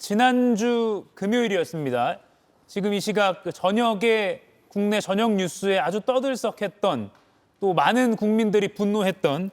지난주 금요일이었습니다. 지금 이 시각 저녁에 국내 저녁 뉴스에 아주 떠들썩했던 또 많은 국민들이 분노했던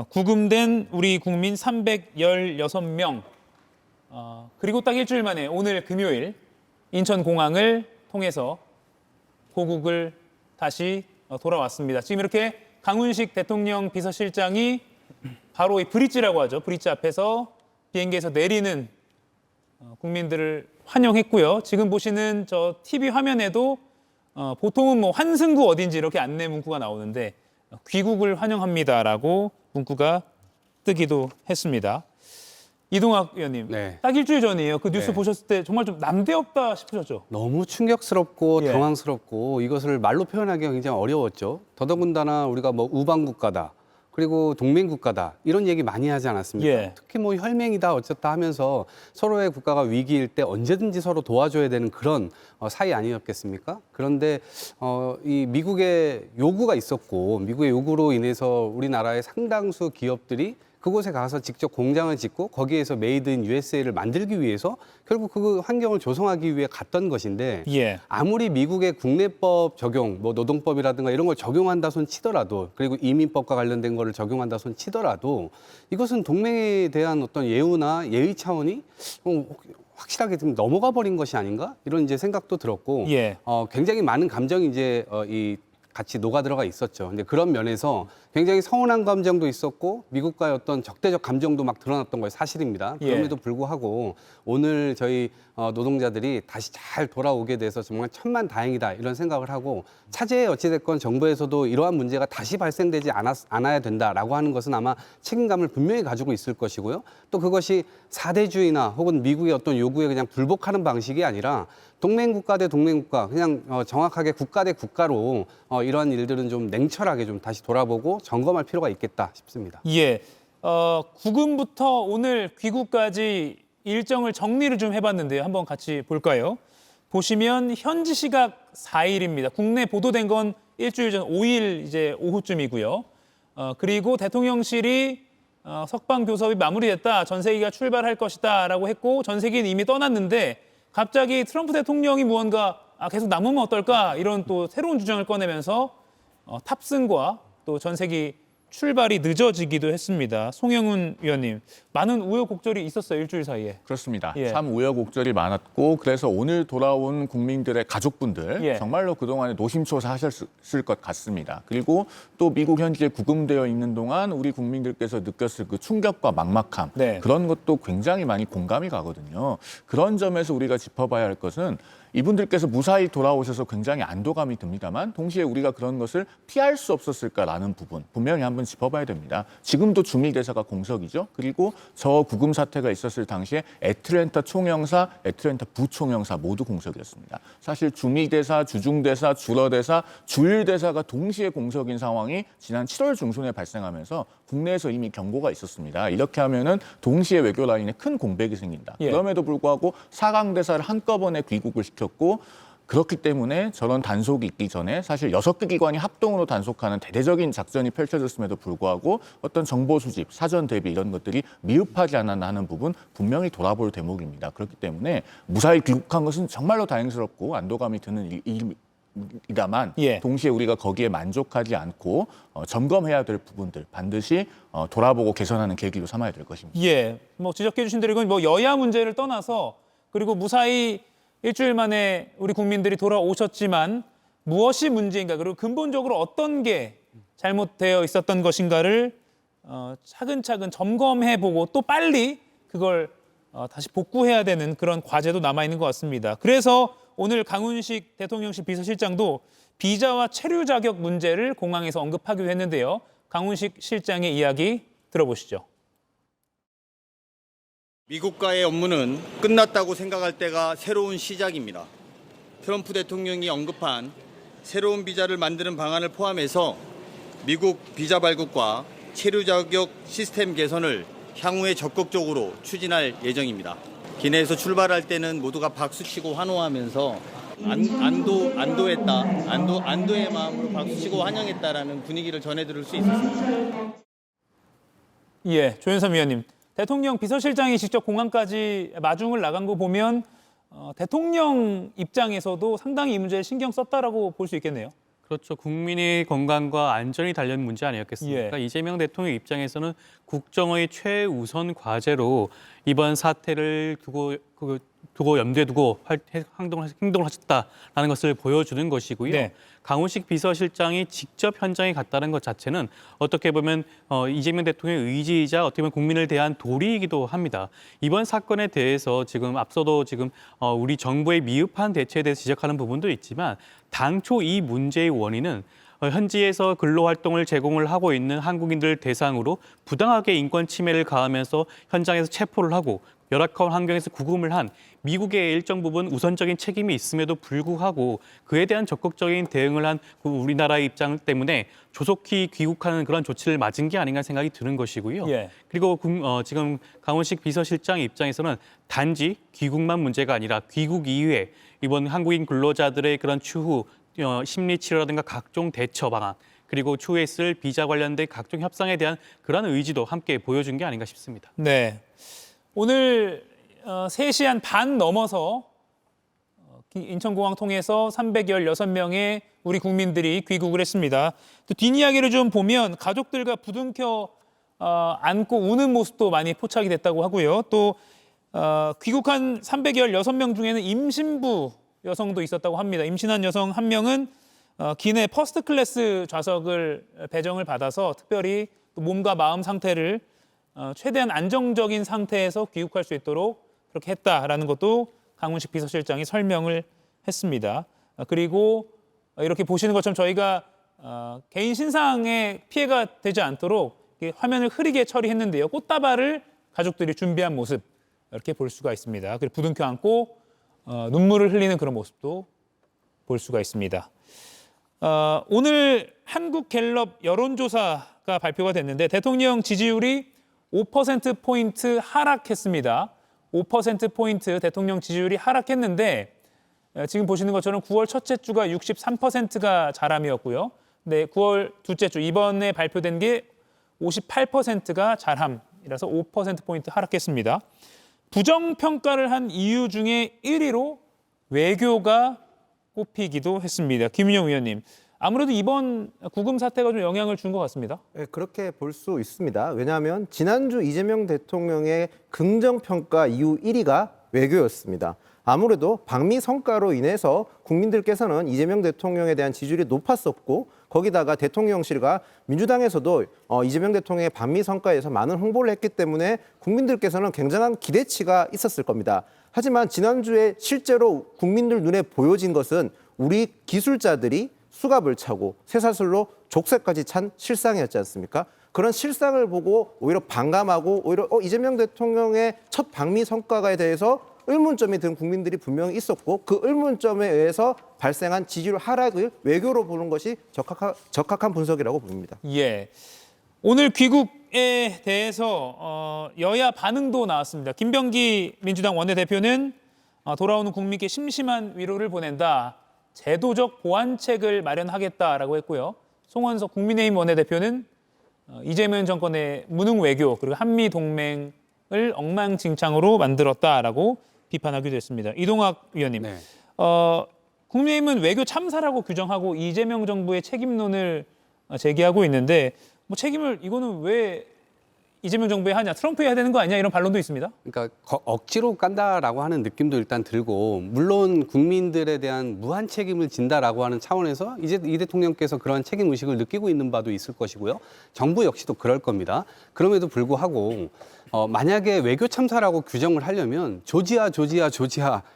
구금된 우리 국민 316명 그리고 딱 일주일 만에 오늘 금요일 인천공항을 통해서 고국을 다시 돌아왔습니다. 지금 이렇게 강훈식 대통령 비서실장이 바로 이 브릿지라고 하죠. 브릿지 앞에서 비행기에서 내리는 국민들을 환영했고요. 지금 보시는 저 TV 화면에도 보통은 뭐 환승구 어딘지 이렇게 안내 문구가 나오는데 귀국을 환영합니다라고 문구가 뜨기도 했습니다. 이동학 의원님, 네. 딱 일주일 전이에요. 그 뉴스 네. 보셨을 때 정말 좀 남대없다 싶으셨죠? 너무 충격스럽고 예. 당황스럽고 이것을 말로 표현하기가 굉장히 어려웠죠. 더더군다나 우리가 뭐 우방국가다. 그리고 동맹국가다. 이런 얘기 많이 하지 않았습니까? 예. 특히 뭐 혈맹이다 어쨌다 하면서 서로의 국가가 위기일 때 언제든지 서로 도와줘야 되는 그런 사이 아니었겠습니까? 그런데 이 미국의 요구가 있었고 미국의 요구로 인해서 우리나라의 상당수 기업들이 그곳에 가서 직접 공장을 짓고 거기에서 메이드 인 USA를 만들기 위해서 결국 그 환경을 조성하기 위해 갔던 것인데 예. 아무리 미국의 국내법 적용, 뭐 노동법이라든가 이런 걸 적용한다 손 치더라도 그리고 이민법과 관련된 거를 적용한다 손 치더라도 이것은 동맹에 대한 어떤 예우나 예의 차원이 확실하게 좀 넘어가 버린 것이 아닌가 이런 이제 생각도 들었고 예. 굉장히 많은 감정이 이제 같이 녹아 들어가 있었죠. 근데 그런 면에서 굉장히 서운한 감정도 있었고 미국과의 어떤 적대적 감정도 막 드러났던 거 사실입니다. 그럼에도 불구하고 오늘 저희 노동자들이 다시 잘 돌아오게 돼서 정말 천만다행이다 이런 생각을 하고 차제에 어찌됐건 정부에서도 이러한 문제가 다시 발생되지 않아야 된다라고 하는 것은 아마 책임감을 분명히 가지고 있을 것이고요. 또 그것이 사대주의나 혹은 미국의 어떤 요구에 그냥 불복하는 방식이 아니라 동맹국가 대 동맹국가 그냥 정확하게 국가 대 국가로 이러한 일들은 좀 냉철하게 좀 다시 돌아보고 점검할 필요가 있겠다 싶습니다. 예. 구금부터 오늘 귀국까지 일정을 정리를 좀 해봤는데요. 한번 같이 볼까요? 보시면 현지 시각 4일입니다. 국내 보도된 건 일주일 전 5일 이제 오후쯤이고요. 그리고 대통령실이 석방 교섭이 마무리됐다. 전세기가 출발할 것이다라고 했고 전세기는 이미 떠났는데 갑자기 트럼프 대통령이 무언가 계속 남으면 어떨까 이런 또 새로운 주장을 꺼내면서 탑승과 또 전세기 출발이 늦어지기도 했습니다. 송영훈 위원님, 많은 우여곡절이 있었어요, 일주일 사이에. 그렇습니다. 예. 참 우여곡절이 많았고 그래서 오늘 돌아온 국민들의 가족분들 예. 정말로 그동안에 노심초사하셨을 것 같습니다. 그리고 또 미국 현지에 구금되어 있는 동안 우리 국민들께서 느꼈을 그 충격과 막막함 네. 그런 것도 굉장히 많이 공감이 가거든요. 그런 점에서 우리가 짚어봐야 할 것은 이분들께서 무사히 돌아오셔서 굉장히 안도감이 듭니다만 동시에 우리가 그런 것을 피할 수 없었을까라는 부분 분명히 한번 짚어봐야 됩니다. 지금도 주밀대사가 공석이죠. 그리고 저 구금 사태가 있었을 당시에 애틀랜타 총영사, 애틀랜타 부총영사 모두 공석이었습니다. 사실 주밀대사, 주중대사, 주러대사, 주일대사가 동시에 공석인 상황이 지난 7월 중순에 발생하면서 국내에서 이미 경고가 있었습니다. 이렇게 하면은 동시에 외교 라인에 큰 공백이 생긴다. 예. 그럼에도 불구하고 4강 대사를 한꺼번에 귀국을 시켰고 그렇기 때문에 저런 단속이 있기 전에 사실 6개 기관이 합동으로 단속하는 대대적인 작전이 펼쳐졌음에도 불구하고 어떤 정보 수집, 사전 대비 이런 것들이 미흡하지 않았나 하는 부분 분명히 돌아볼 대목입니다. 그렇기 때문에 무사히 귀국한 것은 정말로 다행스럽고 안도감이 드는 일이다만 예. 동시에 우리가 거기에 만족하지 않고 점검해야 될 부분들 반드시 돌아보고 개선하는 계기로 삼아야 될 것입니다. 예, 뭐 지적해 주신 대로 이건 뭐 여야 문제를 떠나서 그리고 무사히 일주일 만에 우리 국민들이 돌아오셨지만 무엇이 문제인가 그리고 근본적으로 어떤 게 잘못되어 있었던 것인가를 차근차근 점검해보고 또 빨리 그걸 다시 복구해야 되는 그런 과제도 남아있는 것 같습니다. 그래서 오늘 강훈식 대통령실 비서실장도 비자와 체류 자격 문제를 공항에서 언급하기도 했는데요. 강훈식 실장의 이야기 들어보시죠. 미국과의 업무는 끝났다고 생각할 때가 새로운 시작입니다. 트럼프 대통령이 언급한 새로운 비자를 만드는 방안을 포함해서 미국 비자 발급과 체류 자격 시스템 개선을 향후에 적극적으로 추진할 예정입니다. 기내에서 출발할 때는 모두가 박수치고 환호하면서 안도의 마음으로 박수치고 환영했다라는 분위기를 전해드릴 수 있었습니다. 예, 조현삼 위원님. 대통령 비서실장이 직접 공항까지 마중을 나간 거 보면 대통령 입장에서도 상당히 이 문제에 신경 썼다라고 볼 수 있겠네요. 그렇죠. 국민의 건강과 안전이 달린 문제 아니었겠습니까? 이재명 대통령 입장에서는 국정의 최우선 과제로 이번 사태를 두고 염두에 두고 행동을 하셨다라는 것을 보여주는 것이고요. 네. 강훈식 비서실장이 직접 현장에 갔다는 것 자체는 어떻게 보면 이재명 대통령의 의지이자 어떻게 보면 국민을 대한 도리이기도 합니다. 이번 사건에 대해서 지금 앞서도 지금 우리 정부의 미흡한 대처에 대해서 지적하는 부분도 있지만 당초 이 문제의 원인은 현지에서 근로활동을 제공을 하고 있는 한국인들 대상으로 부당하게 인권 침해를 가하면서 현장에서 체포를 하고 열악한 환경에서 구금을 한 미국의 일정 부분 우선적인 책임이 있음에도 불구하고 그에 대한 적극적인 대응을 한 우리나라의 입장 때문에 조속히 귀국하는 그런 조치를 맞은 게 아닌가 생각이 드는 것이고요. 예. 그리고 지금 강훈식 비서실장 입장에서는 단지 귀국만 문제가 아니라 귀국 이후에 이번 한국인 근로자들의 그런 추후 심리 치료라든가 각종 대처 방안 그리고 추후에 쓸 비자 관련된 각종 협상에 대한 그런 의지도 함께 보여준 게 아닌가 싶습니다. 네. 오늘 3시 한 반 넘어서 인천공항 통해서 316명의 우리 국민들이 귀국을 했습니다. 또 뒷이야기를 좀 보면 가족들과 부둥켜 안고 우는 모습도 많이 포착이 됐다고 하고요. 또 귀국한 316명 중에는 임신부 여성도 있었다고 합니다. 임신한 여성 한 명은 기내 퍼스트 클래스 좌석을 배정을 받아서 특별히 또 몸과 마음 상태를 최대한 안정적인 상태에서 귀국할 수 있도록 그렇게 했다라는 것도 강훈식 비서실장이 설명을 했습니다. 그리고 이렇게 보시는 것처럼 저희가 개인 신상에 피해가 되지 않도록 화면을 흐리게 처리했는데요. 꽃다발을 가족들이 준비한 모습 이렇게 볼 수가 있습니다. 그리고 부둥켜 안고 눈물을 흘리는 그런 모습도 볼 수가 있습니다. 오늘 한국갤럽 여론조사가 발표가 됐는데 대통령 지지율이 5%포인트 하락했습니다. 5%포인트 대통령 지지율이 하락했는데 지금 보시는 것처럼 9월 첫째 주가 63%가 잘함이었고요. 네, 9월 둘째 주 이번에 발표된 게 58%가 잘함이라서 5%포인트 하락했습니다. 부정평가를 한 이유 중에 1위로 외교가 꼽히기도 했습니다. 김윤영 위원님, 아무래도 이번 구금 사태가 좀 영향을 준 것 같습니다. 네, 그렇게 볼 수 있습니다. 왜냐하면 지난주 이재명 대통령의 긍정평가 이후 1위가 외교였습니다. 아무래도 방미 성과로 인해서 국민들께서는 이재명 대통령에 대한 지지율이 높았었고 거기다가 대통령실과 민주당에서도 이재명 대통령의 방미 성과에서 많은 홍보를 했기 때문에 국민들께서는 굉장한 기대치가 있었을 겁니다. 하지만 지난주에 실제로 국민들 눈에 보여진 것은 우리 기술자들이 수갑을 차고 쇠사슬로 족쇄까지 찬 실상이었지 않습니까? 그런 실상을 보고 오히려 반감하고 오히려 이재명 대통령의 첫 방미 성과에 대해서 의문점이 든 국민들이 분명히 있었고 그 의문점에 의해서 발생한 지지율 하락을 외교로 보는 것이 적합한 분석이라고 봅니다. 예, 오늘 귀국에 대해서 여야 반응도 나왔습니다. 김병기 민주당 원내대표는 돌아오는 국민께 심심한 위로를 보낸다. 제도적 보완책을 마련하겠다라고 했고요. 송원석 국민의힘 원내대표는 이재명 정권의 무능 외교 그리고 한미 동맹을 엉망진창으로 만들었다라고 비판하기도 했습니다. 이동학 위원님, 네. 국민의힘은 외교 참사라고 규정하고 이재명 정부의 책임론을 제기하고 있는데 뭐 책임을 이거는 왜 이재명 정부에 하냐, 트럼프에 해야 되는 거 아니냐 이런 반론도 있습니다. 그러니까 억지로 깐다라고 하는 느낌도 일단 들고 물론 국민들에 대한 무한 책임을 진다라고 하는 차원에서 이제 이 대통령께서 그런 책임 의식을 느끼고 있는 바도 있을 것이고요. 정부 역시도 그럴 겁니다. 그럼에도 불구하고 만약에 외교 참사라고 규정을 하려면 조지아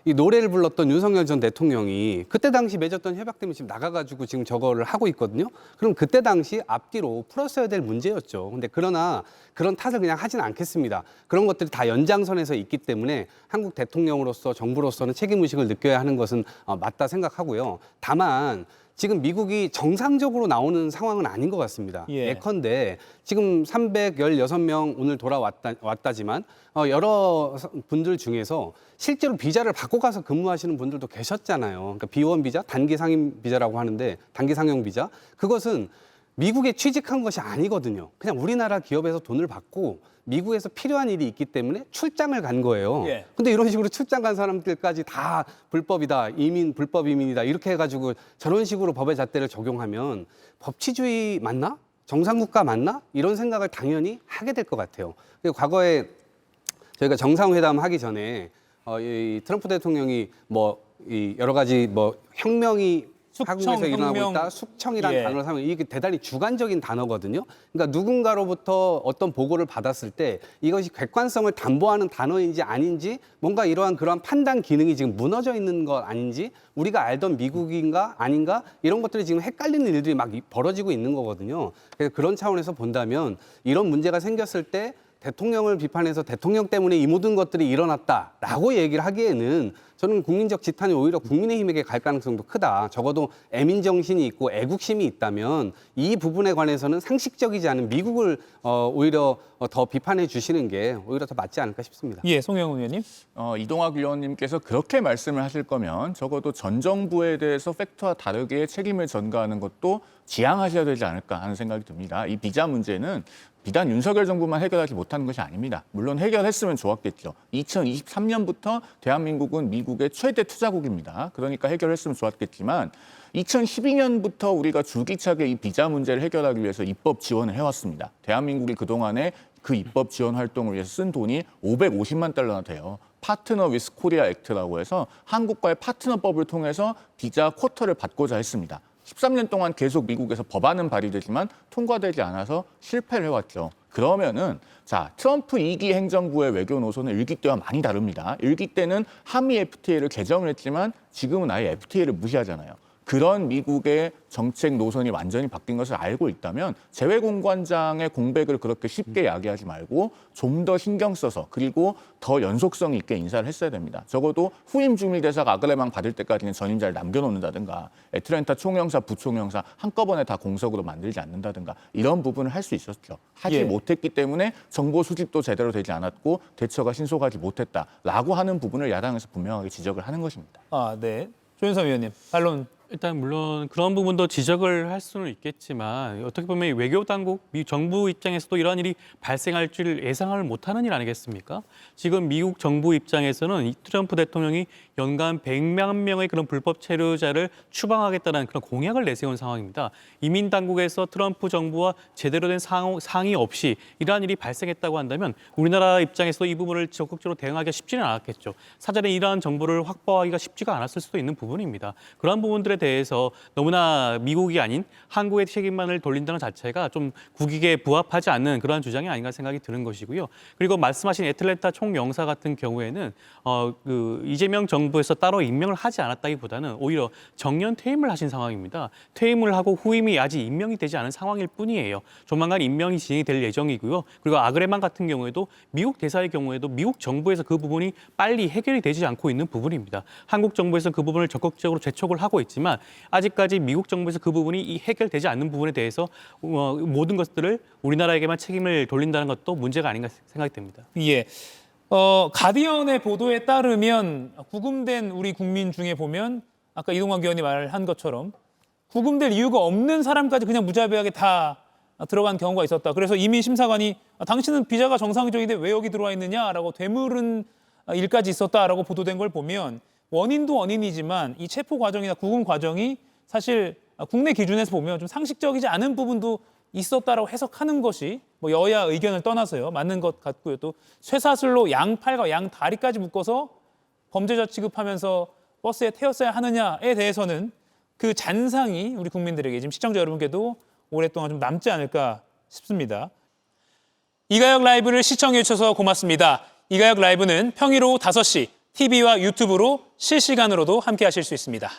이 노래를 불렀던 윤석열 전 대통령이 그때 당시 맺었던 협약 때문에 지금 나가가지고 지금 저거를 하고 있거든요. 그럼 그때 당시 앞뒤로 풀었어야 될 문제였죠. 근데 그러나 그런 탓을 그냥 하지는 않겠습니다. 그런 것들이 다 연장선에서 있기 때문에 한국 대통령으로서 정부로서는 책임의식을 느껴야 하는 것은 맞다 생각하고요. 다만 지금 미국이 정상적으로 나오는 상황은 아닌 것 같습니다. 예. 예컨대 지금 316명 오늘 돌아왔다지만 여러 분들 중에서 실제로 비자를 받고 가서 근무하시는 분들도 계셨잖아요. 그러니까 B1 비자, 단기 상임 비자라고 하는데 단기 상용 비자 그것은 미국에 취직한 것이 아니거든요. 그냥 우리나라 기업에서 돈을 받고 미국에서 필요한 일이 있기 때문에 출장을 간 거예요. 예. 근데 이런 식으로 출장 간 사람들까지 다 불법이다, 불법 이민이다 이렇게 해가지고 저런 식으로 법의 잣대를 적용하면 법치주의 맞나? 정상국가 맞나? 이런 생각을 당연히 하게 될 것 같아요. 그리고 과거에 저희가 정상회담 하기 전에 이 트럼프 대통령이 이 여러 가지 혁명이 한국에서 일어나고 혁명. 있다. 숙청이라는 예. 단어를 사용해요. 이게 대단히 주관적인 단어거든요. 그러니까 누군가로부터 어떤 보고를 받았을 때 이것이 객관성을 담보하는 단어인지 아닌지 뭔가 이러한 그러한 판단 기능이 지금 무너져 있는 것 아닌지 우리가 알던 미국인가 아닌가 이런 것들이 지금 헷갈리는 일들이 막 벌어지고 있는 거거든요. 그래서 그런 차원에서 본다면 이런 문제가 생겼을 때 대통령을 비판해서 대통령 때문에 이 모든 것들이 일어났다라고 얘기를 하기에는 저는 국민적 지탄이 오히려 국민의힘에게 갈 가능성도 크다. 적어도 애민 정신이 있고 애국심이 있다면 이 부분에 관해서는 상식적이지 않은 미국을 오히려 더 비판해 주시는 게 오히려 더 맞지 않을까 싶습니다. 예, 송영훈 의원님. 이동학 의원님께서 그렇게 말씀을 하실 거면 적어도 전 정부에 대해서 팩트와 다르게 책임을 전가하는 것도 지양하셔야 되지 않을까 하는 생각이 듭니다. 이 비자 문제는 비단 윤석열 정부만 해결하지 못하는 것이 아닙니다. 물론 해결했으면 좋았겠죠. 2023년부터 대한민국은 미국의 최대 투자국입니다. 그러니까 해결했으면 좋았겠지만 2012년부터 우리가 줄기차게 이 비자 문제를 해결하기 위해서 입법 지원을 해왔습니다. 대한민국이 그동안에 그 입법 지원 활동을 위해서 쓴 돈이 550만 달러나 돼요. 파트너 위스 코리아 액트라고 해서 한국과의 파트너법을 통해서 비자 쿼터를 받고자 했습니다. 13년 동안 계속 미국에서 법안은 발의되지만 통과되지 않아서 실패를 해왔죠. 그러면은 자 트럼프 2기 행정부의 외교 노선은 1기 때와 많이 다릅니다. 1기 때는 한미 FTA를 개정을 했지만 지금은 아예 FTA를 무시하잖아요. 그런 미국의 정책 노선이 완전히 바뀐 것을 알고 있다면 재외공관장의 공백을 그렇게 쉽게 야기하지 말고 좀 더 신경 써서 그리고 더 연속성 있게 인사를 했어야 됩니다. 적어도 후임 주밀대사가 아그레망 받을 때까지는 전임자를 남겨놓는다든가 애틀랜타 총영사, 부총영사 한꺼번에 다 공석으로 만들지 않는다든가 이런 부분을 할 수 있었죠. 하지 예. 못했기 때문에 정보 수집도 제대로 되지 않았고 대처가 신속하지 못했다라고 하는 부분을 야당에서 분명하게 지적을 하는 것입니다. 아, 네. 조윤선 의원님, 반론. 일단 물론 그런 부분도 지적을 할 수는 있겠지만 어떻게 보면 외교 당국, 미 정부 입장에서도 이러한 일이 발생할 줄 예상을 못하는 일 아니겠습니까? 지금 미국 정부 입장에서는 이 트럼프 대통령이 연간 100만 명의 그런 불법 체류자를 추방하겠다는 그런 공약을 내세운 상황입니다. 이민 당국에서 트럼프 정부와 제대로 된 상의 없이 이러한 일이 발생했다고 한다면 우리나라 입장에서도 이 부분을 적극적으로 대응하기가 쉽지는 않았겠죠. 사전에 이러한 정보를 확보하기가 쉽지가 않았을 수도 있는 부분입니다. 그러한 부분들에 대해서 너무나 미국이 아닌 한국의 책임만을 돌린다는 자체가 좀 국익에 부합하지 않는 그러한 주장이 아닌가 생각이 드는 것이고요. 그리고 말씀하신 애틀랜타 총영사 같은 경우에는 이재명 정부에서 따로 임명을 하지 않았다기보다는 오히려 정년 퇴임을 하신 상황입니다. 퇴임을 하고 후임이 아직 임명이 되지 않은 상황일 뿐이에요. 조만간 임명이 진행이 될 예정이고요. 그리고 아그레망 같은 경우에도 미국 대사의 경우에도 미국 정부에서 그 부분이 빨리 해결이 되지 않고 있는 부분입니다. 한국 정부에서 그 부분을 적극적으로 재촉을 하고 있지만 아직까지 미국 정부에서 그 부분이 해결되지 않는 부분에 대해서 모든 것들을 우리나라에게만 책임을 돌린다는 것도 문제가 아닌가 생각이 듭니다. 예. 가디언의 보도에 따르면 구금된 우리 국민 중에 보면 아까 이동학 의원이 말한 것처럼 구금될 이유가 없는 사람까지 그냥 무자비하게 다 들어간 경우가 있었다. 그래서 이민 심사관이 당신은 비자가 정상적인데 왜 여기 들어와 있느냐라고 되물은 일까지 있었다라고 보도된 걸 보면 원인도 원인이지만 이 체포 과정이나 구금 과정이 사실 국내 기준에서 보면 좀 상식적이지 않은 부분도 있었다라고 해석하는 것이 뭐 여야 의견을 떠나서요 맞는 것 같고요. 또 쇠사슬로 양팔과 양다리까지 묶어서 범죄자 취급하면서 버스에 태웠어야 하느냐에 대해서는 그 잔상이 우리 국민들에게 지금 시청자 여러분께도 오랫동안 좀 남지 않을까 싶습니다. 이가혁 라이브를 시청해 주셔서 고맙습니다. 이가혁 라이브는 평일 오후 5시 TV와 유튜브로 실시간으로도 함께 하실 수 있습니다.